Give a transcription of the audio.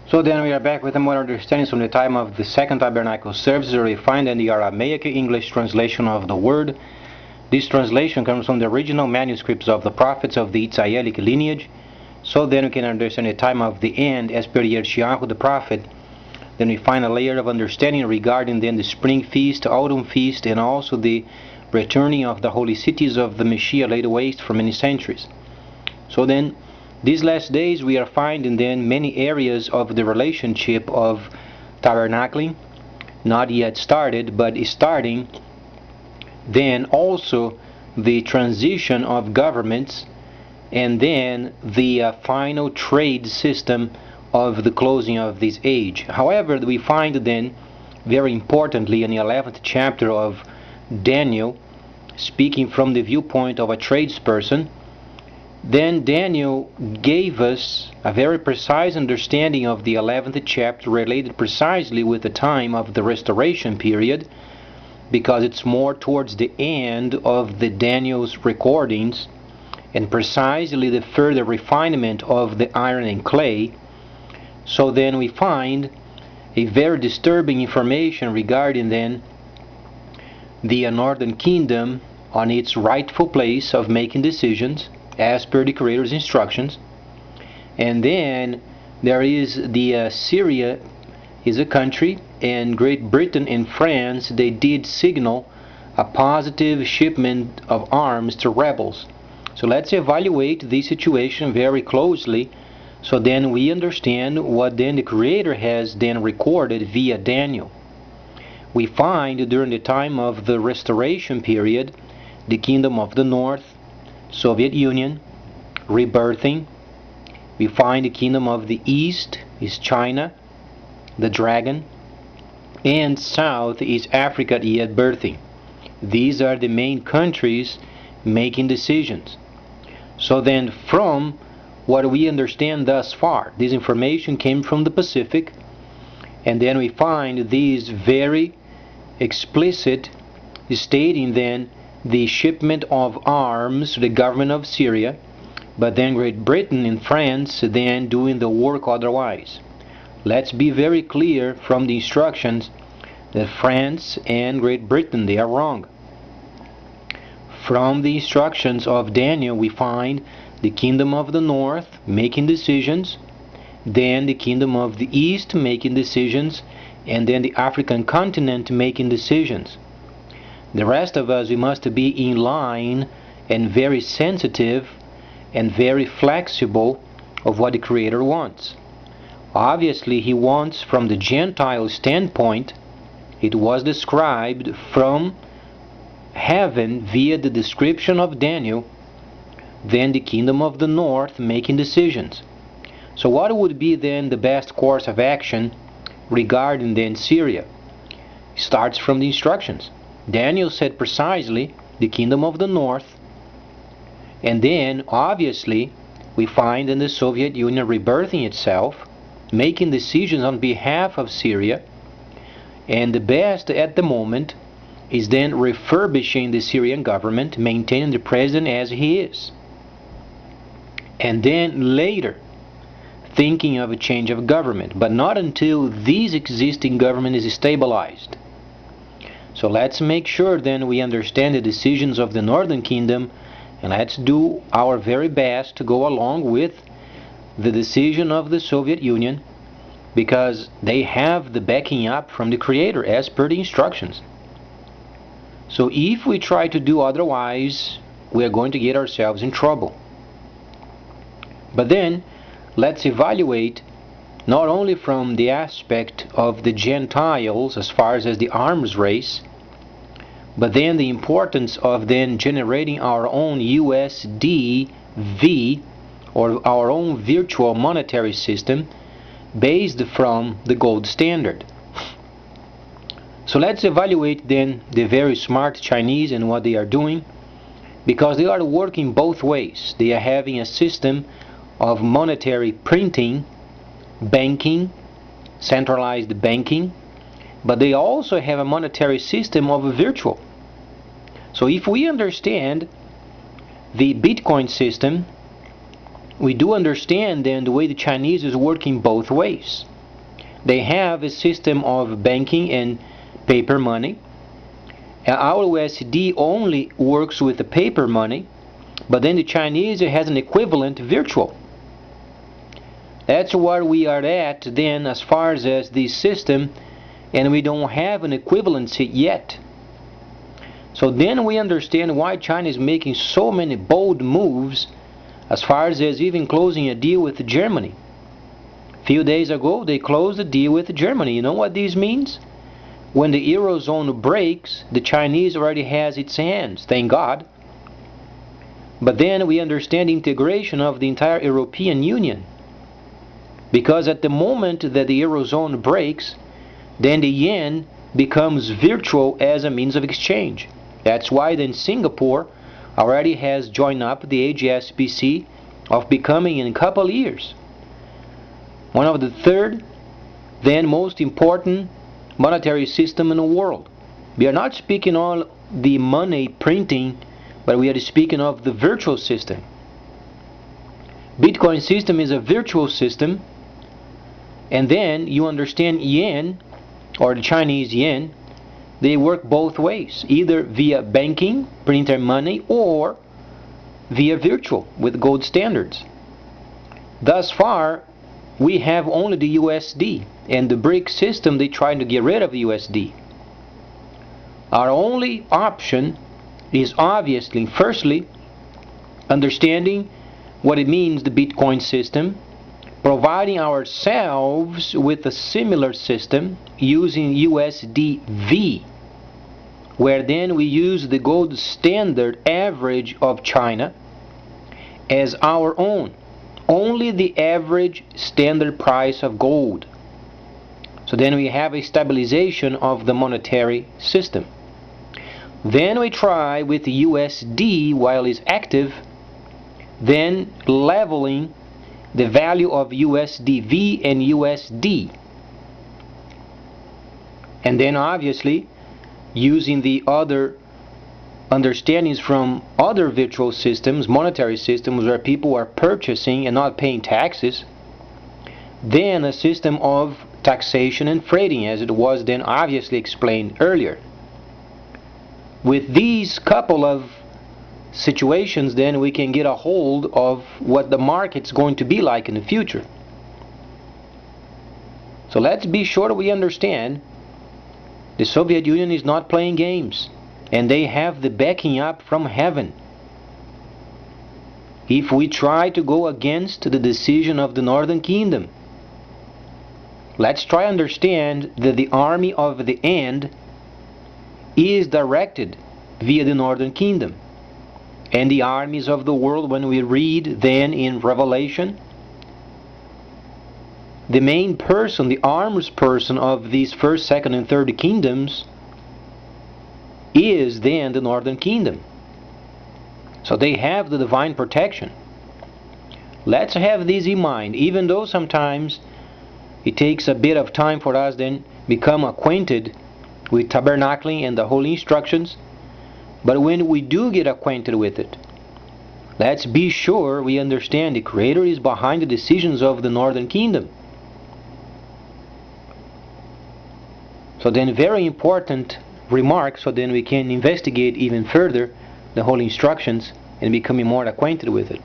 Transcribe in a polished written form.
So then we are back with a more understanding from the time of the Second Tabernacle service, where we find in the Aramaic English translation of the word. This translation comes from the original manuscripts of the prophets of the Israelic lineage. So then we can understand the time of the end as per Yeshayahu the prophet. Then we find a layer of understanding regarding then the spring feast, autumn feast, and also the returning of the holy cities of the Messiah laid waste for many centuries. So then, these last days we are finding then many areas of the relationship of tabernacling, not yet started, but is starting. Then also the transition of governments, and then the final trade system of the closing of this age. However, we find then, very importantly, in the 11th chapter of Daniel, speaking from the viewpoint of a tradesperson, then Daniel gave us a very precise understanding of the 11th chapter related precisely with the time of the restoration period, because it's more towards the end of the Daniel's recordings, and precisely the further refinement of the iron and clay. So then we find a very disturbing information regarding then the northern kingdom on its rightful place of making decisions as per the Creator's instructions. And then there is the Syria is a country, and Great Britain and France, they did signal a positive shipment of arms to rebels. So let's evaluate this situation very closely, so then we understand what then the Creator has then recorded via Daniel. We find during the time of the restoration period, the kingdom of the north, Soviet Union, rebirthing. We find the kingdom of the east is China, the dragon, and south is Africa yet birthing. These are the main countries making decisions. So then, from what we understand thus far, this information came from the Pacific, and then we find these very explicit stating then the shipment of arms to the government of Syria, but then Great Britain and France then doing the work otherwise. Let's be very clear from the instructions that France and Great Britain, they are wrong. From the instructions of Daniel we find the kingdom of the north making decisions, then the kingdom of the east making decisions, and then the African continent making decisions. The rest of us, we must be in line and very sensitive and very flexible of what the Creator wants. Obviously, He wants from the Gentile standpoint. It was described from heaven via the description of Daniel, then the kingdom of the north making decisions. So what would be then the best course of action regarding then Syria? It starts from the instructions. Daniel said precisely the kingdom of the north, and then obviously we find in the Soviet Union rebirthing itself, making decisions on behalf of Syria, and the best at the moment is then refurbishing the Syrian government, maintaining the president as he is, and then later thinking of a change of government, but not until this existing government is stabilized. So let's make sure then we understand the decisions of the Northern Kingdom, and let's do our very best to go along with the decision of the Soviet Union, because they have the backing up from the Creator as per the instructions. So if we try to do otherwise, we are going to get ourselves in trouble. But then let's evaluate not only from the aspect of the Gentiles as far as the arms race, but then the importance of then generating our own USDV, or our own virtual monetary system based from the gold standard. So let's evaluate then the very smart Chinese and what they are doing, because they are working both ways. They are having a system of monetary printing, banking, centralized banking, but they also have a monetary system of virtual. So if we understand the Bitcoin system, we do understand then the way the Chinese is working both ways. They have a system of banking and paper money. Our USD only works with the paper money, but then the Chinese has an equivalent virtual. That's where we are at then as far as the system, and we don't have an equivalency yet. So then we understand why China is making so many bold moves as far as even closing a deal with Germany. A few days ago they closed a deal with Germany. You know what this means? When the eurozone breaks, the Chinese already has its hands, thank God. But then we understand the integration of the entire European Union. Because at the moment that the eurozone breaks, then the yen becomes virtual as a means of exchange. That's why then Singapore already has joined up the HSBC of becoming in a couple of years one of the third then most important monetary system in the world. We are not speaking on the money printing, but we are speaking of the virtual system. Bitcoin system is a virtual system, and then you understand yen, or the Chinese yen, they work both ways, either via banking, printer money, or via virtual with gold standards. Thus far, we have only the USD, and the BRIC system, they try to get rid of the USD. Our only option is obviously, firstly, understanding what it means, the Bitcoin system, providing ourselves with a similar system using USDV, where then we use the gold standard average of China as our own. Only the average standard price of gold. So then we have a stabilization of the monetary system. Then we try with the USD while it's active, then leveling the value of USDV and USD. And then obviously using the other understandings from other virtual systems, monetary systems where people are purchasing and not paying taxes, then a system of taxation and freighting, as it was then obviously explained earlier. With these couple of situations, then we can get a hold of what the market's going to be like in the future. So let's be sure that we understand the Soviet Union is not playing games, and they have the backing up from heaven. If we try to go against the decision of the Northern Kingdom, let's try to understand that the army of the end is directed via the Northern Kingdom. And the armies of the world, when we read then in Revelation, the main person, the arms person of these first, second, and third kingdoms is then the Northern Kingdom. So they have the divine protection. Let's have this in mind, even though sometimes it takes a bit of time for us then become acquainted with tabernacling and the holy instructions. But when we do get acquainted with it, let's be sure we understand the Creator is behind the decisions of the Northern Kingdom. So then very important remark, so then we can investigate even further the holy instructions and becoming more acquainted with it.